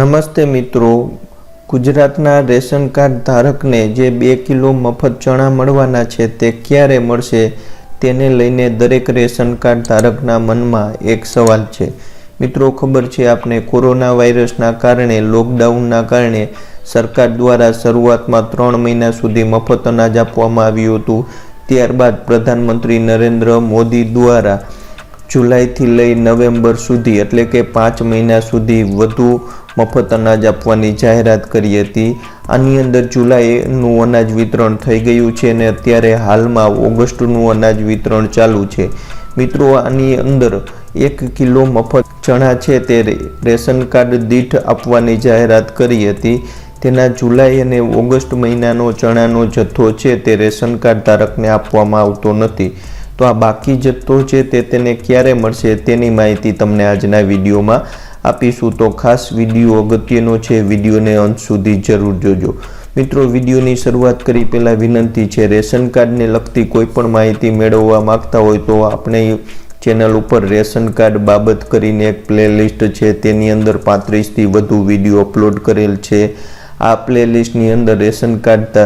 નમસ્તે મિત્રો, ગુજરાતના રેશન કાર્ડ ધારકને જે 2 કિલો મફત ચણા મળવાના છે તે ક્યારે મળશે તેને લઈને દરેક રેશન કાર્ડ ધારકના મનમાં એક સવાલ છે। મિત્રો, ખબર છે આપને કોરોના વાયરસના કારણે લોકડાઉનના કારણે સરકાર દ્વારા શરૂઆતમાં 3 મહિના સુધી મફત અનાજ આપવામાં આવ્યું હતું। ત્યારબાદ પ્રધાનમંત્રી નરેન્દ્ર મોદી દ્વારા जुलाई लई नवेम्बर सुधी एटले के 5 महीना सुधी वधु मफत अनाज आपवानी जाहेरात करी हती। आनी अंदर जुलाईनुं अनाज वितरण थई गयुं छे ने अत्यारे हालमां ऑगस्टनुं अनाज वितरण चालू छे। मित्रों, आनी अंदर 1 किलो मफत चना छे ते रेशन कार्ड दीठ आपवानी जाहेरात करी हती। तेना जुलाई अने ऑगस्ट महीनानो चणानो जथ्थो छे ते रेशन कार्ड धारकने आपवामां आवतो नथी। तो आ बाकी जत्थो छे ते तेने क्यारे मळशे तेनी माहिती तमने आजना विडियोमां आपीशुं। तो खास विडियो अगत्यनो छे, विडियोने अंत सुधी जरूर जोजो। मित्रों, विडियोनी शरूआत करी पहेला विनंती छे, रेशन कार्डने लगती कोईपण माहिती मेळववा मागता होय तो आपणे चेनल उपर रेशन कार्ड बाबत करीने एक प्लेलिस्ट छे, तेनी अंदर 35 थी वधु विडियो अपलॉड करेल छे। आ प्लेलिस्टनी अंदर रेशन कार्ड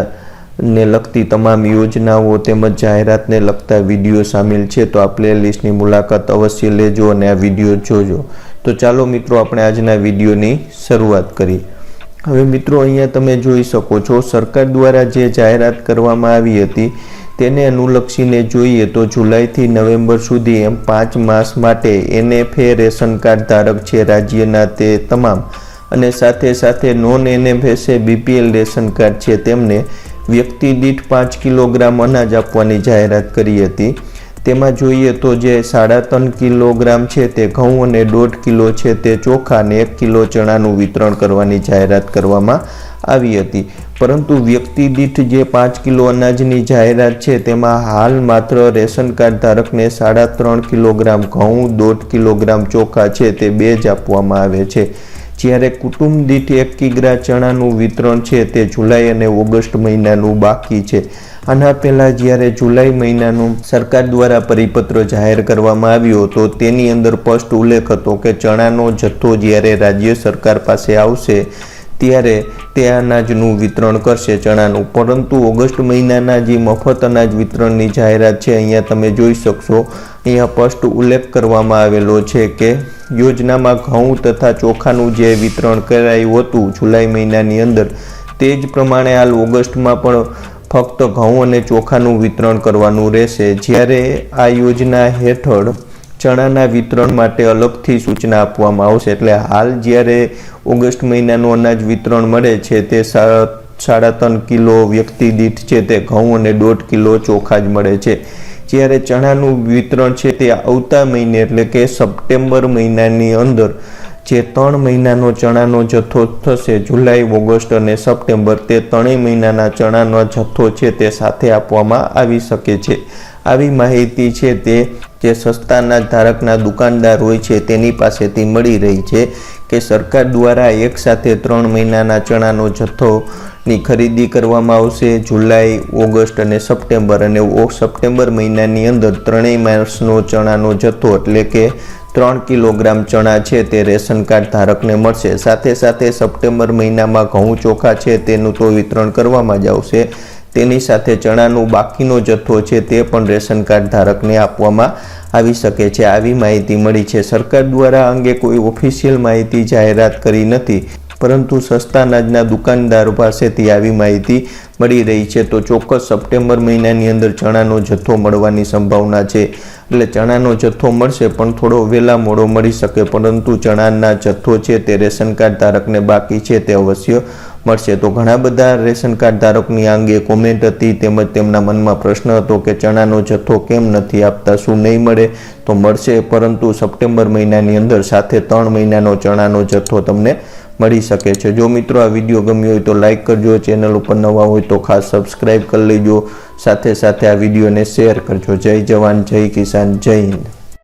ने लगती तमाम योजनाओं तेमज जाहेरात ने लगता विडियो शामिल है। तो आ प्लेलिस्टनी मुलाकात अवश्य लेजो और आ विडियो जोजो। तो चलो मित्रों, अपने आजना विडियोनी शरूआत करी। हवे मित्रों, अहींया तमे जोई शको छो, सरकार द्वारा जे जाहेरात करवामां आवी हती तेने अनुलक्षीने जोईए तो जुलाई थी नवेम्बर सुधी एम 5 मास माटे एनएफए रेशन कार्ड धारक छे राज्यना ते तमाम अने साथे साथे non NFSA BPL ration card छे तेमने व्यक्ति दीठ 5 किलोग्राम अनाज आपवानी जाहेरात करी हती। तेमां जोईए तो जे 3.5 किलोग्राम छे ते घऊं अने 1.5 किलो छे ते चोखा ने 1 किलो चणानुं वितरण करवानी जाहेरात करवामां आवी हती। परंतु व्यक्ति दीठ जे 5 किलो अनाजनी जाहेरात छे तेमां हाल मात्र रेशन कार्ड धारकने 3.5 किलोग्राम घऊं, 1.5 किलोग्राम चोखा छे ते 2 ज आपवामां आवे छे। ज्यारे कुटुंब दीठ 1 किग्रा चणानुं वितरण छे ते जुलाई अने ऑगस्ट महीनानुं बाकी छे। आना पहेला ज्यारे जुलाई महीनानुं सरकार द्वारा परिपत्र जाहेर करवामां आव्यो तो तेनी अंदर स्पष्ट उल्लेख हतो के चणानो जथ्थो ज्यारे राज्य सरकार पासे आवशे त्यारे ते अनाजनुं वितरण करशे चणानुं। परंतु ऑगस्ट महीनाना जे मफत अनाज वितरणनी जाहेरात छे अहींया तमे जोई शकशो। अहींया स्पष्ट उल्लेख करवामां आवेलो छे के योजनामां घऊं तथा चोखानुं जे वितरण करायुं हतुं जुलाई महीनानी अंदर ते ज प्रमाणे हाल ऑगस्टमां पण फक्त घऊं अने चोखानुं वितरण करवानुं रहेशे। ज्यारे आ योजना हेठळ चणाना वितरण माटे अलगथी सूचना आपवामां आवशे। एटले हाल ज्यारे ऑगस्ट महीनानुं अनाज वितरण मळे छे ते 3.5 किलो व्यक्ति दीठ छे ते घऊं अने 1.5 किलो चोखा ज मळे छे। ज्यारे चणानुं वितरण छे ते आवता महीने एटले के सप्टेम्बर महीनानी अंदर जे 3 महीनानो चणानो जथ्थो थशे जुलाई, ऑगस्ट अने सप्टेम्बर ते 3 महीनाना चणानो जथ्थो छे ते साथे आपवामां आवी शके छे। आवी माहिती छे ते जे सस्ता अनाज धारकना दुकानदार होय छे तेनी पासेथी मળી रही छे के सरकार द्वारा एक साथे 3 महीनाना चणानो जथ्थोनी खरीदी करवामां आवशे जुलाई, ऑगस्ट अने सप्टेम्बर अने सप्टेम्बर महीनानी अंदर 3 मासनो चणानो जथ्थो एटले के 3 किलोग्राम चणा छे ते रेशन कार्ड धारकने मळशे। साथे साथे सप्टेम्बर महीनामां घऊं चोखा छे तेनुं तो वितरण करवामां ज आवशे। तेनी साथे चणानुं बाकीनो जथ्थो छे ते पण रेशन कार्ड धारकने आपवामां आवी शके छे। आवी माहिती मળી छे। सरकार द्वारा अंगे कोई ऑफिशियल माहिती जाहेरात करी नथी, परंतु सस्ता अनाजना दुकानदारो पासेथी आवी माहिती मળી रही छे। तो चोक्कस सप्टेम्बर महीनानी अंदर चणानो जथ्थो मळवानी संभावना छे। એટલે ચણાનો જથ્થો મળશે પણ થોડો વહેલા મોડો મળી શકે, પરંતુ ચણાના જથ્થો છે તે રેશન કાર્ડ ધારકને બાકી છે તે અવશ્ય મળશે। તો ઘણા બધા રેશન કાર્ડ ધારકની આ અંગે કોમેન્ટ હતી તેમજ તેમના મનમાં પ્રશ્ન હતો કે ચણાનો જથ્થો કેમ નથી આપતા, શું નહીં મળે? તો મળશે, પરંતુ સપ્ટેમ્બર મહિનાની અંદર સાથે 3 મહિનાનો ચણાનો જથ્થો તમને મળી શકે છે। જો મિત્રો આ વિડીયો ગમ્યો હોય તો લાઇક કરજો, ચેનલ ઉપર નવા હોય તો ખાસ સબસ્ક્રાઇબ કરી લેજો, સાથે સાથે આ વિડીયોને શેર કરજો। જય જવાન, જય કિસાન, જય હિન્દ।